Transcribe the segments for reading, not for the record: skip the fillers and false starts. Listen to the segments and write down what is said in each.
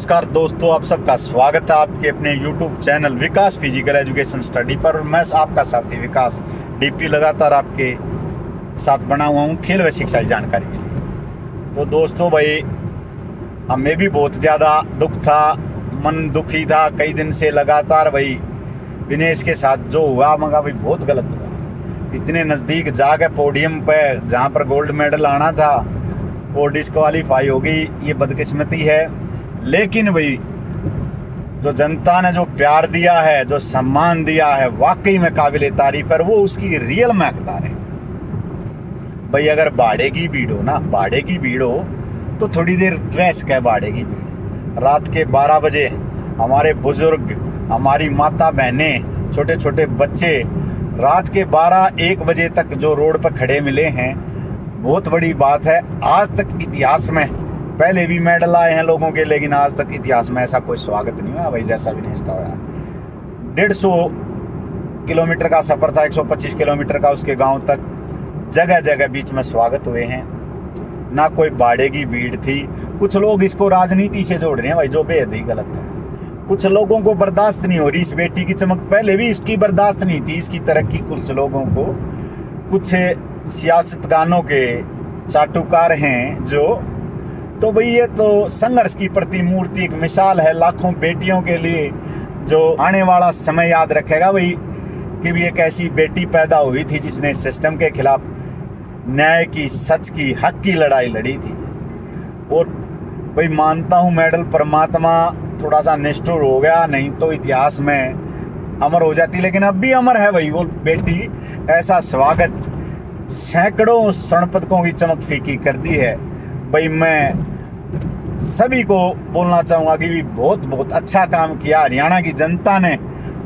नमस्कार दोस्तों, आप सबका स्वागत है आपके अपने YouTube चैनल विकास फिजिकल एजुकेशन स्टडी पर। और मैं आपका साथी विकास डीपी लगातार आपके साथ बना हुआ हूँ खेल व शिक्षा की जानकारी के लिए। तो दोस्तों भाई, हमें भी बहुत ज़्यादा दुख था, मन दुखी था कई दिन से लगातार। भाई विनेश के साथ जो हुआ मगर भाई बहुत गलत हुआ। इतने नज़दीक जाके पोडियम पे जहाँ पर गोल्ड मेडल आना था वो डिस्क्वालीफाई हो गई, ये बदकिस्मती है। लेकिन भाई जो जनता ने जो प्यार दिया है, जो सम्मान दिया है, वाकई में काबिल तारीफ है। वो उसकी रियल में हकदार है। भाई अगर बाड़े की भीड़ हो ना, बाड़े की भीड़ हो तो थोड़ी देर रह सके। बाड़े की भीड़ रात के 12 बजे हमारे बुजुर्ग, हमारी माता बहनें, छोटे छोटे बच्चे रात के 12-1 बजे तक जो रोड पर खड़े मिले हैं, बहुत बड़ी बात है। आज तक इतिहास में पहले भी मेडल आए हैं लोगों के, लेकिन आज तक इतिहास में ऐसा कोई स्वागत नहीं हुआ भाई जैसा विनेश का हुआ। 150 किलोमीटर का सफ़र था, 125 किलोमीटर का उसके गांव तक, जगह जगह बीच में स्वागत हुए हैं। ना कोई बाड़े की भीड़ थी। कुछ लोग इसको राजनीति से जोड़ रहे हैं भाई, जो बेहद ही गलत है। कुछ लोगों को बर्दाश्त नहीं हो रही इस बेटी की चमक। पहले भी इसकी बर्दाश्त नहीं थी, इसकी तरक्की। कुछ लोगों को, कुछ सियासतदानों के चाटुकार हैं जो, तो भाई ये तो संघर्ष की प्रतिमूर्ति, एक मिसाल है लाखों बेटियों के लिए, जो आने वाला समय याद रखेगा भाई कि भी एक ऐसी बेटी पैदा हुई थी जिसने सिस्टम के खिलाफ न्याय की, सच की, हक की लड़ाई लड़ी थी। और भाई मानता हूँ मेडल परमात्मा थोड़ा सा निष्ठुर हो गया, नहीं तो इतिहास में अमर हो जाती। लेकिन अब भी अमर है भाई वो बेटी। ऐसा स्वागत, सैकड़ों स्वर्ण पदकों की चमक फीकी कर दी है। भाई मैं सभी को बोलना चाहूँगा कि भी बहुत बहुत अच्छा काम किया हरियाणा की जनता ने,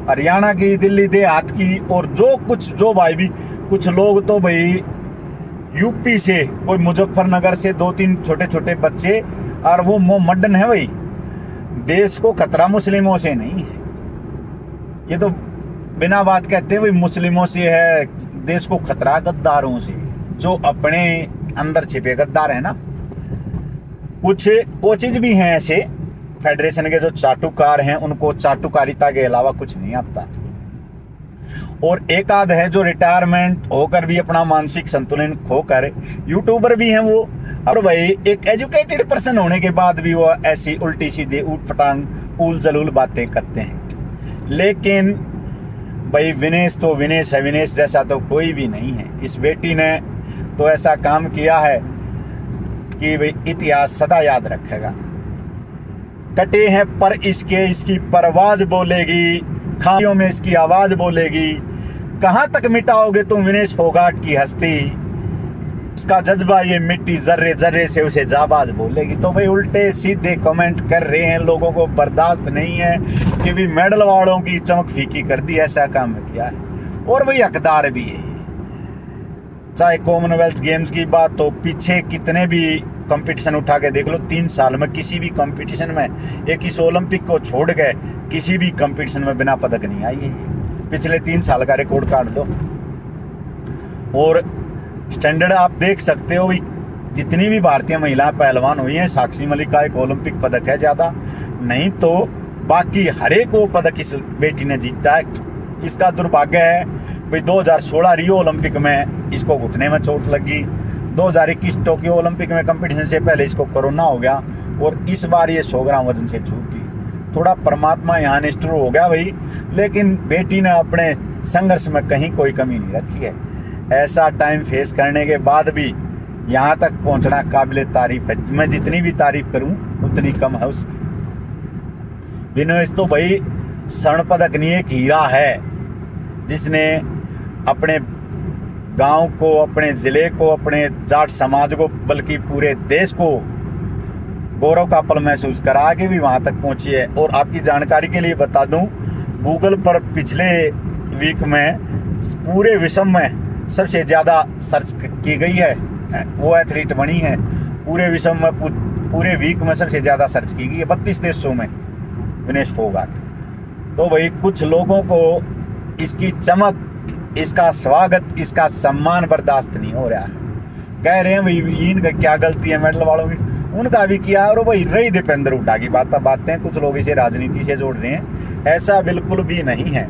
हरियाणा की, दिल्ली देहात की। और जो भाई भी, कुछ लोग तो भाई यूपी से, कोई मुजफ्फरनगर से 2-3 छोटे छोटे बच्चे, और वो मोमडन है भाई। देश को खतरा मुस्लिमों से नहीं है, ये तो बिना बात कहते भाई मुस्लिमों से है। देश को खतरा गद्दारों से, जो अपने अंदर छिपे गद्दार है ना। कुछ कोचेज भी हैं ऐसे फेडरेशन के जो चाटुकार हैं, उनको चाटुकारिता के अलावा कुछ नहीं आता। और एक आध है जो रिटायरमेंट होकर भी अपना मानसिक संतुलन खोकर यूट्यूबर भी हैं वो। और भाई एक एजुकेटेड पर्सन होने के बाद भी वो ऐसी उल्टी सीधी, ऊट पटांग, उल जलूल बातें करते हैं। लेकिन भाई विनेश तो विनेश है, विनेश जैसा तो कोई भी नहीं है। इस बेटी ने तो ऐसा काम किया है कि भाई इतिहास सदा याद रखेगा। कटे हैं पर इसकी परवाज बोलेगी, खाइयों में इसकी आवाज बोलेगी। कहाँ तक मिटाओगे तुम विनेश फोगाट की हस्ती, उसका जज्बा ये मिट्टी जर्रे जर्रे से उसे जाबाज बोलेगी। तो भाई उल्टे सीधे कमेंट कर रहे हैं, लोगों को बर्दाश्त नहीं है कि भी मेडल वालों की चमक फीकी कर दी। ऐसा काम किया है और वही हकदार भी है। चाहे कॉमनवेल्थ गेम्स की बात हो, पीछे कितने भी कंपटीशन उठा के देख लो, 3 साल में किसी भी कंपटीशन में, एक इस ओलंपिक को छोड़ के किसी भी कंपटीशन में बिना पदक नहीं आई है। पिछले 3 साल का रिकॉर्ड काट लो। और स्टैंडर्ड आप देख सकते हो, जितनी भी भारतीय महिलाएं पहलवान हुई हैं, साक्षी मलिक का एक ओलंपिक पदक है ज़्यादा, नहीं तो बाकी हर एक वो पदक इस बेटी ने जीता है। इसका दुर्भाग्य है भाई 2016 रियो ओलंपिक में इसको घुटने में चोट लगी, 2021 टोक्यो ओलंपिक में कंपटीशन से पहले इसको कोरोना हो गया, और इस बार ये 100 ग्राम वजन से चूक गई। थोड़ा परमात्मा यहाँ निष्ठुर हो गया भाई, लेकिन बेटी ने अपने संघर्ष में कहीं कोई कमी नहीं रखी है। ऐसा टाइम फेस करने के बाद भी यहाँ तक पहुँचना काबिल तारीफ है। मैं जितनी भी तारीफ करूँ उतनी कम है उसकी। विनेश तो भाई स्वर्ण पदक नहीं, एक हीरा है, जिसने अपने गांव को, अपने ज़िले को, अपने जाट समाज को, बल्कि पूरे देश को गौरव का पल महसूस करा के भी वहाँ तक पहुँची है। और आपकी जानकारी के लिए बता दूँ, गूगल पर पिछले वीक में पूरे विश्व में सबसे ज़्यादा सर्च की गई है वो एथलीट बनी है। पूरे विश्व में, पूरे वीक में सबसे ज़्यादा सर्च की गई है 32 देशों में, विनेश फोगाट। तो भाई कुछ लोगों को इसकी चमक, इसका स्वागत, इसका सम्मान बर्दाश्त नहीं हो रहा है। कह रहे हैं भाई इनका क्या गलती है मेडल वालों की। उनका भी किया। और वही रही दीपेंद्र हुड्डा की बातें, कुछ लोग इसे राजनीति से जोड़ रहे हैं, ऐसा बिल्कुल भी नहीं है।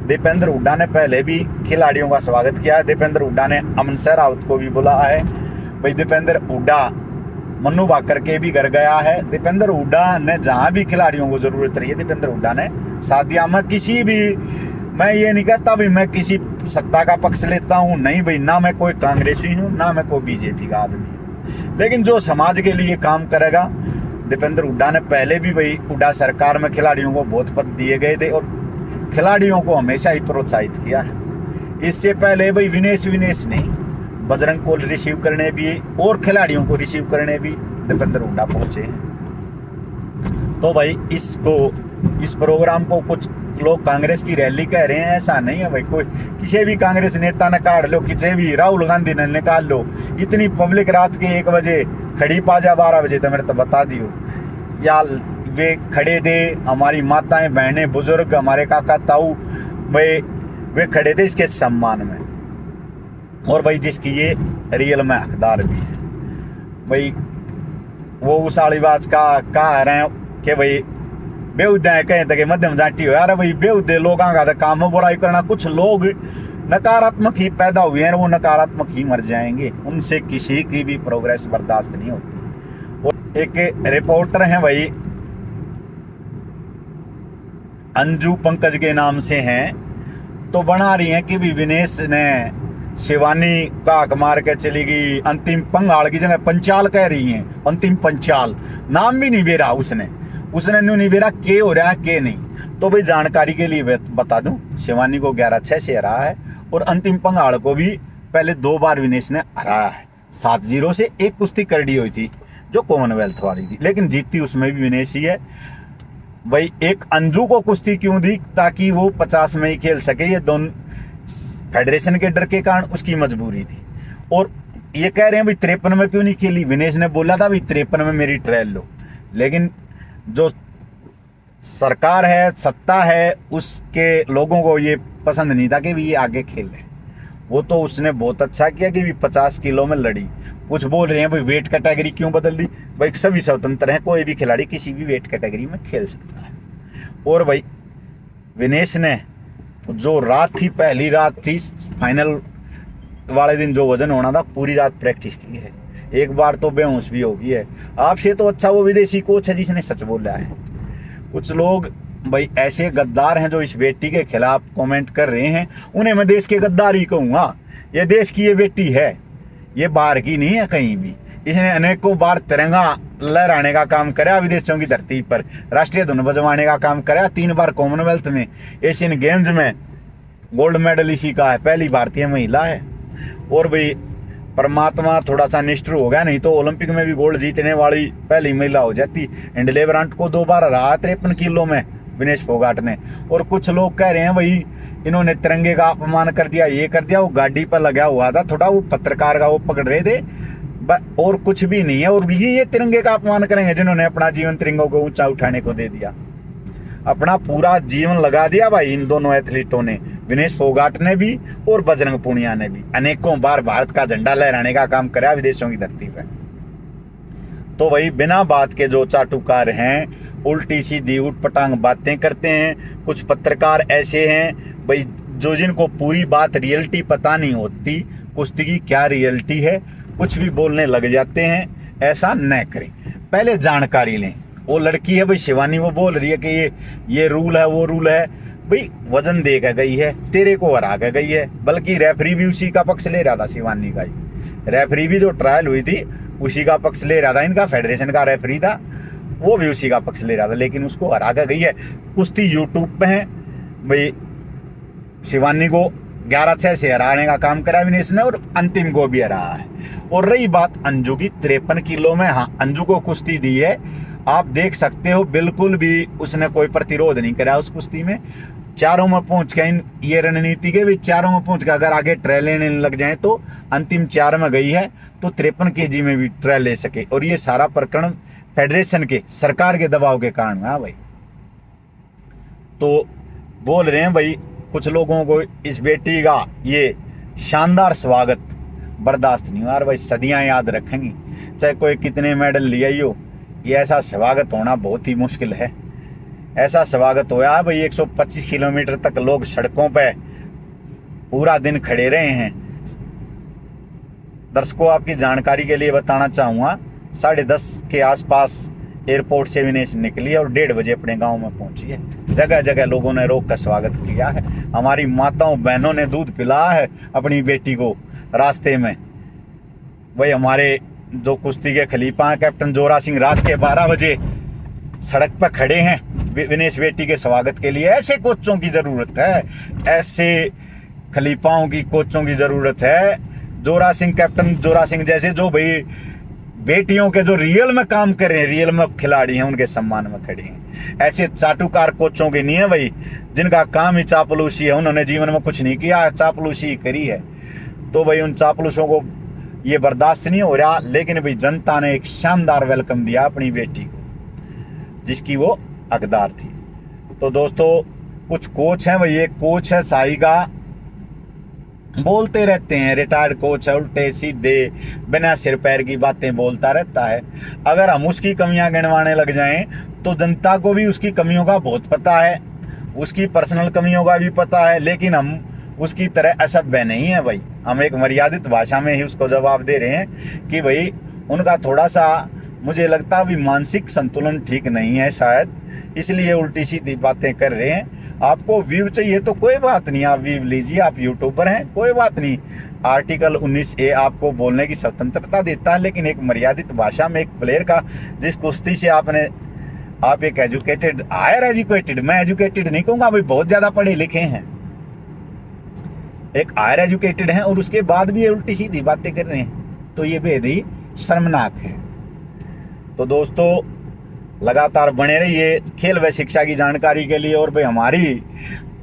दीपेंद्र हुड्डा ने पहले भी खिलाड़ियों का स्वागत किया है। दीपेंद्र हुड्डा ने अमन राउत को भी बुलाया है। भाई दीपेंद्र हुड्डा मन्नू भाकर के भी घर गया है। दीपेंद्र हुड्डा ने जहां भी खिलाड़ियों को जरूरत रही है, दीपेंद्र हुड्डा ने साथ दिया। मैं ये नहीं कहता भाई मैं किसी सत्ता का पक्ष लेता हूँ, नहीं भाई, ना मैं कोई कांग्रेसी हूँ, ना मैं कोई बीजेपी का आदमी हूँ, लेकिन जो समाज के लिए काम करेगा। दीपेंद्र हुड्डा ने पहले भी भाई हुड्डा सरकार में खिलाड़ियों को बहुत पद दिए गए थे और खिलाड़ियों को हमेशा ही प्रोत्साहित किया है। इससे पहले भाई विनेश नहीं, बजरंग को रिसीव करने भी और खिलाड़ियों को रिसीव करने भी दीपेंद्र हुड्डा पहुंचे हैं। तो भाई इस प्रोग्राम को कुछ लोग कांग्रेस की रैली कह रहे हैं, ऐसा नहीं है भाई। कोई किसी भी कांग्रेस नेता ने काट लो, किसी भी राहुल गांधी ने निकाल लो, इतनी पब्लिक रात के 1 बजे खड़ी पाजा 12 बजे तो मेरे तो बता दियो यार, वे खड़े थे, हमारी माताएं बहनें बुजुर्ग, हमारे काका ताऊ वे खड़े थे इसके सम्मान में। और भाई जिसकी ये रियल में हकदार भी है भाई, वो उस आलिबाज का कहा रहे हैं कि भाई बेउदय कहें तक मध्यम जाति हो यार। भाई बेउदय लोगों का काम है बुराई करना। कुछ लोग नकारात्मक ही पैदा हुए हैं, वो नकारात्मक ही मर जाएंगे, उनसे किसी की भी प्रोग्रेस बर्दाश्त नहीं होती। और एक रिपोर्टर हैं भाई अंजू पंकज के नाम से हैं, तो बना रही हैं कि भी विनेश ने शिवानी का हक मार के चली गई, अंतिम पंगाल की जगह पंचाल कह रही हैं, अंतिम पंचाल नाम भी नहीं बेरा उसने नहीं बेरा के हो रहा है के नहीं। तो भाई जानकारी के लिए बता दूं, शिवानी को 11-6 से हराया है और अंतिम पंगाल को भी पहले 2 बार विनेश ने हराया है। 7-0 से एक कुश्ती करड़ी हुई थी जो कॉमनवेल्थ वाली थी, लेकिन जीती उसमें भी विनेश ही है। भाई एक अंजू को कुश्ती क्यों दी, ताकि वो 50 में ही खेल सके, ये दोनों फेडरेशन के डर के कारण उसकी मजबूरी थी। और ये कह रहे हैं भाई 53 में क्यों नहीं खेली, विनेश ने बोला था भाई 53 में मेरी ट्रायल लो, लेकिन जो सरकार है, सत्ता है, उसके लोगों को ये पसंद नहीं था कि भी ये आगे खेले। वो तो उसने बहुत अच्छा किया कि भी 50 किलो में लड़ी। कुछ बोल रहे हैं भाई वेट कैटेगरी क्यों बदल दी, भाई सभी स्वतंत्र हैं, कोई भी खिलाड़ी किसी भी वेट कैटेगरी में खेल सकता है। और भाई विनेश ने जो रात थी, पहली रात थी, फाइनल वाले दिन जो वजन होना था, पूरी रात प्रैक्टिस की है। एक बार तो बेहोश भी हो गई है। आपसे तो अच्छा वो विदेशी कोच है जिसने सच बोला है। कुछ लोग भाई ऐसे गद्दार हैं जो इस बेटी के खिलाफ कमेंट कर रहे हैं, उन्हें मैं देश के गद्दार ही कहूँगा। ये देश की ये बेटी है, ये बाहर की नहीं है कहीं भी। इसने अनेकों बार तिरंगा लहराने का काम करा विदेशों की धरती पर, राष्ट्रीय धुन बजवाने का काम करा, 3 बार कॉमनवेल्थ में, एशियन गेम्स में गोल्ड मेडल इसी का है, पहली भारतीय महिला है। और भाई परमात्मा थोड़ा सा निष्ठुर हो गया, नहीं तो ओलंपिक में भी गोल्ड जीतने वाली पहली महिला हो जाती। एंडले ब्रांट को 2 बार हराया 53 किलो में विनेश फोगाट ने। और कुछ लोग कह रहे हैं भाई इन्होंने तिरंगे का अपमान कर दिया, ये कर दिया। वो गाड़ी पर लगा हुआ था, थोड़ा वो पत्रकार का वो पकड़ रहे थे, और कुछ भी नहीं है। और ये तिरंगे का अपमान करेंगे जिन्होंने अपना जीवन तिरंगों को ऊंचा उठाने को दे दिया, अपना पूरा जीवन लगा दिया भाई इन दोनों एथलीटों ने, विनेश फोगाट ने भी और बजरंग पूनिया ने भी। अनेकों बार भारत का झंडा लहराने का काम करा विदेशों की धरती पर। तो भाई बिना बात के जो चाटुकार हैं, उल्टी सीधी उठपटांग बातें करते हैं। कुछ पत्रकार ऐसे हैं भाई जो जिनको पूरी बात रियलिटी पता नहीं होती, कुश्ती की क्या रियलिटी है, कुछ भी बोलने लग जाते हैं। ऐसा न करें, पहले जानकारी लें। वो लड़की है भाई शिवानी, वो बोल रही है कि ये रूल है, वो रूल है। भाई वजन दे के गई है, तेरे को हरा के गई है, बल्कि रेफरी भी उसी का पक्ष ले रहा था। शिवानी का ही रेफरी भी जो ट्रायल हुई थी उसी का पक्ष ले रहा था, इनका फेडरेशन का रेफरी था, वो भी उसी का पक्ष ले रहा था, लेकिन उसको हरा के गई है। कुश्ती यूट्यूब पे है भाई, शिवानी को 11-6 से हराने का काम करा विनेश ने और अंतिम को भी हराया है। और रही बात अंजू की, 53 किलो में, हाँ अंजू को कुश्ती दी है, आप देख सकते हो, बिल्कुल भी उसने कोई प्रतिरोध नहीं करा उस कुश्ती में। चारों में पहुंच के ये रणनीति के भी, चारों में पहुंच के अगर आगे ट्रायल लेने लग जाए तो अंतिम 4 में गई है तो 53 kg में भी ट्रायल ले सके। और ये सारा प्रकरण फेडरेशन के, सरकार के दबाव के कारण है। हाँ भाई, तो बोल रहे हैं भाई कुछ लोगों को इस बेटी का ये शानदार स्वागत बर्दाश्त नहीं हुआ। भाई सदियां याद रखेंगी, चाहे कोई कितने मेडल लिया ही हो, ये ऐसा स्वागत होना बहुत ही मुश्किल है। ऐसा स्वागत होया भाई 125 किलोमीटर तक लोग सड़कों पे पूरा दिन खड़े रहे हैं। दर्शकों, आपकी जानकारी के लिए बताना चाहूँगा, 10:30 के आसपास एयरपोर्ट से विनेश निकली और 1:30 बजे अपने गांव में पहुंची है। जगह जगह लोगों ने रोक का स्वागत किया है। हमारी माताओं बहनों ने दूध पिलाया है अपनी बेटी को रास्ते में। वही हमारे जो कुश्ती के खलीफा हैं कैप्टन जोरा सिंह रात के 12 बजे सड़क पर खड़े हैं विनेश बेटी के स्वागत के लिए। ऐसे कोचों की ज़रूरत है, ऐसे खलीफाओं की कोचों की ज़रूरत है। जोरा सिंह, कैप्टन जोरा सिंह जैसे जो भाई बेटियों के जो रियल में काम कर रहे हैं, रियल में खिलाड़ी हैं, उनके सम्मान में खड़े हैं। ऐसे चाटुकार कोचों के नहीं है भाई, जिनका काम ही चापलूसी है। उन्होंने जीवन में कुछ नहीं किया, चापलूसी ही करी है। तो भाई उन चापलूसों को ये बर्दाश्त नहीं हो रहा। लेकिन भाई जनता ने एक शानदार वेलकम दिया अपनी बेटी को, जिसकी वो हकदार थी। तो दोस्तों, कुछ कोच हैं भाई, एक कोच है साई का, बोलते रहते हैं, रिटायर्ड कोच है, उल्टे सीधे बिना सिर पैर की बातें बोलता रहता है। अगर हम उसकी कमियां गिनवाने लग जाएं तो जनता को भी उसकी कमियों का बहुत पता है, उसकी पर्सनल कमियों का भी पता है। लेकिन हम उसकी तरह असभ्य नहीं है भाई, हम एक मर्यादित भाषा में ही उसको जवाब दे रहे हैं कि भाई उनका थोड़ा सा मुझे लगता है भी मानसिक संतुलन ठीक नहीं है शायद, इसलिए उल्टी सीधी बातें कर रहे हैं। आपको व्यू चाहिए तो कोई बात नहीं, आप व्यू लीजिए, आप यूट्यूबर हैं, कोई बात नहीं। आर्टिकल 19A आपको बोलने की स्वतंत्रता देता है, लेकिन एक मर्यादित भाषा में एक प्लेयर का जिस कुश्ती से आप एक एजुकेटेड, हायर एजुकेटेड, मैं एजुकेटेड नहीं कहूँगा भाई, बहुत ज़्यादा पढ़े लिखे हैं, एक हायर एजुकेटेड हैं और उसके बाद भी ये उल्टी सीधी बातें कर रहे हैं, तो ये बेहद ही शर्मनाक है। तो दोस्तों, लगातार बने रहिए खेल व शिक्षा की जानकारी के लिए। और भाई हमारी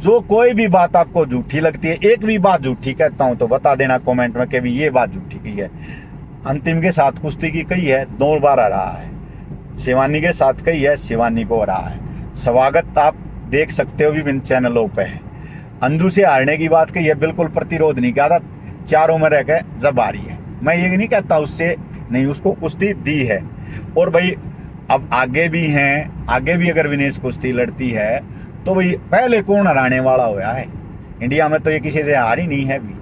जो कोई भी बात आपको झूठी लगती है, एक भी बात झूठी कहता हूं तो बता देना कमेंट में कि भी ये बात झूठी की है। अंतिम के साथ कुश्ती की कही है, 2 बार रहा है। शिवानी के साथ कही है, शिवानी को रहा है। स्वागत आप देख सकते हो विभिन्न चैनलों पे है। अंजू से हारने की बात कही है, बिल्कुल प्रतिरोध नहीं किया था, चारों में रह के जब आ रही है। मैं ये नहीं कहता उससे नहीं, उसको कुश्ती दी है। और भाई अब आगे भी हैं, आगे भी अगर विनेश कुश्ती लड़ती है तो भाई पहले कौन हराने वाला हुआ है इंडिया में? तो ये किसी से हारी नहीं है अभी,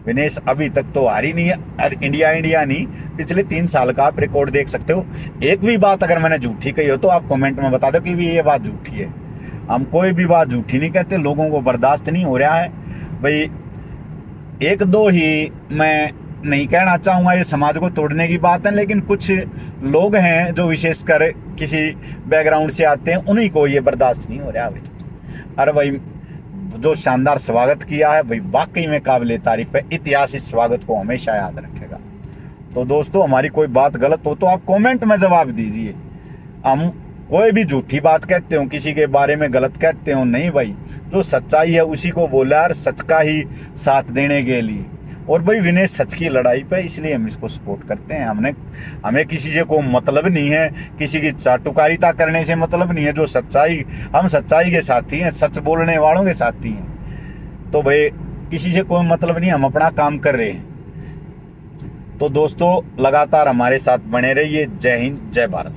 विनेश अभी तक तो हारी नहीं है। और इंडिया नहीं, पिछले 3 साल का आप रिकॉर्ड देख सकते हो। एक भी बात अगर मैंने झूठी कही हो तो आप कमेंट में बता दो कि भी ये बात झूठी है। हम कोई भी बात झूठी नहीं कहते, लोगों को बर्दाश्त नहीं हो रहा है भाई। 1-2 ही मैं नहीं कहना चाहूँगा, ये समाज को तोड़ने की बात है, लेकिन कुछ लोग हैं जो विशेषकर किसी बैकग्राउंड से आते हैं, उन्हीं को ये बर्दाश्त नहीं हो रहा भाई। अरे भाई जो शानदार स्वागत किया है भाई, वाकई में काबिल तारीफ है। इतिहास इस स्वागत को हमेशा याद रखेगा। तो दोस्तों, हमारी कोई बात गलत हो तो आप कमेंट में जवाब दीजिए। हम कोई भी झूठी बात कहते हो, किसी के बारे में गलत कहते हो, नहीं भाई, जो सच्चाई है उसी को बोला और सच का ही साथ देने के लिए। और भाई विनेश सच की लड़ाई पे, इसलिए हम इसको सपोर्ट करते हैं। हमें किसी से कोई मतलब नहीं है, किसी की चाटुकारिता करने से मतलब नहीं है। जो सच्चाई, हम सच्चाई के साथी हैं, सच बोलने वालों के साथी हैं। तो भाई किसी से कोई मतलब नहीं, हम अपना काम कर रहे हैं। तो दोस्तों, लगातार हमारे साथ बने रहिए। जय हिंद, जय भारत।